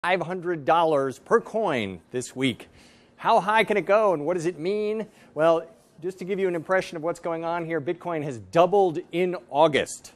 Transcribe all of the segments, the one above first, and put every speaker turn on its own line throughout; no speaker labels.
$500 per coin this week. How high can it go and what does it mean? Well, just to give you an impression of what's going on here, Bitcoin has doubled in August.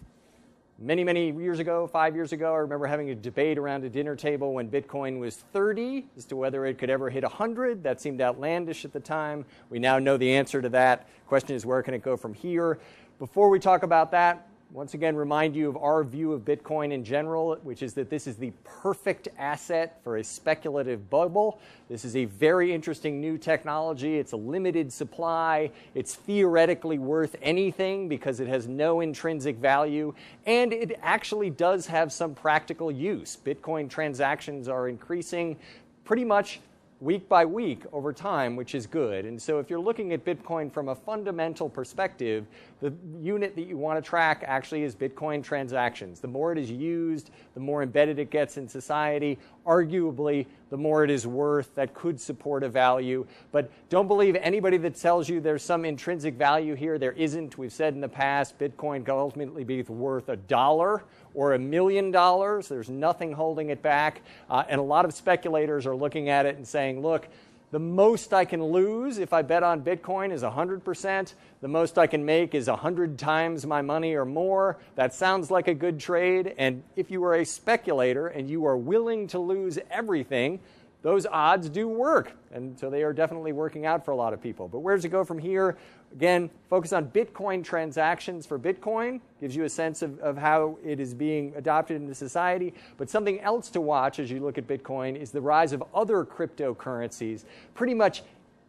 Many years ago, 5 years ago, I remember having a debate around a dinner table when Bitcoin was 30 as to whether it could ever hit 100. That seemed outlandish at the time. We now know the answer to that. Question is, where can it go from here? Before we talk about that, once again, remind you of our view of Bitcoin in general, which is that this is the perfect asset for a speculative bubble. This is a very interesting new technology. It's a limited supply. It's theoretically worth anything because it has no intrinsic value, and it actually does have some practical use. Bitcoin transactions are increasing pretty much week by week over time, which is good. And so if you're looking at Bitcoin from a fundamental perspective, the unit that you want to track actually is Bitcoin transactions. The more it is used, the more embedded it gets in society. Arguably, the more it is worth. That could support a value. But don't believe anybody that tells you there's some intrinsic value here. There isn't. We've said in the past, Bitcoin can ultimately be worth $1 or $1 million. There's nothing holding it back. And a lot of speculators are looking at it and saying, look, the most I can lose if I bet on Bitcoin is 100%. The most I can make is 100 times my money or more. That sounds like a good trade. And if you are a speculator and you are willing to lose everything, those odds do work. And so they are definitely working out for a lot of people. But where does it go from here? Again, focus on Bitcoin transactions for Bitcoin. Gives you a sense of how it is being adopted into society. But something else to watch as you look at Bitcoin is the rise of other cryptocurrencies. Pretty much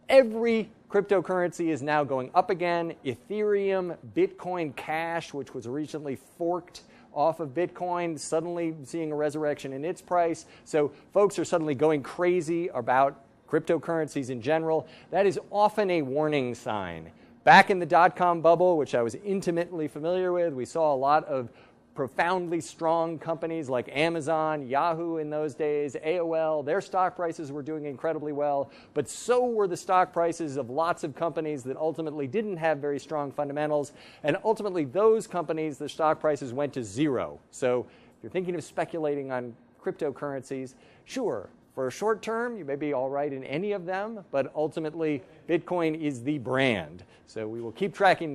every cryptocurrency is now going up again. Ethereum, Bitcoin Cash, which was recently forked off of Bitcoin, suddenly seeing a resurrection in its price. So folks are suddenly going crazy about cryptocurrencies in general. That is often a warning sign. Back in the dot-com bubble, which I was intimately familiar with, we saw a lot of profoundly strong companies like Amazon, Yahoo in those days, AOL. Their stock prices were doing incredibly well, but so were the stock prices of lots of companies that ultimately didn't have very strong fundamentals, and ultimately those companies, the stock prices went to zero. So if you're thinking of speculating on cryptocurrencies, sure, for a short term, you may be all right in any of them, but ultimately Bitcoin is the brand. So we will keep tracking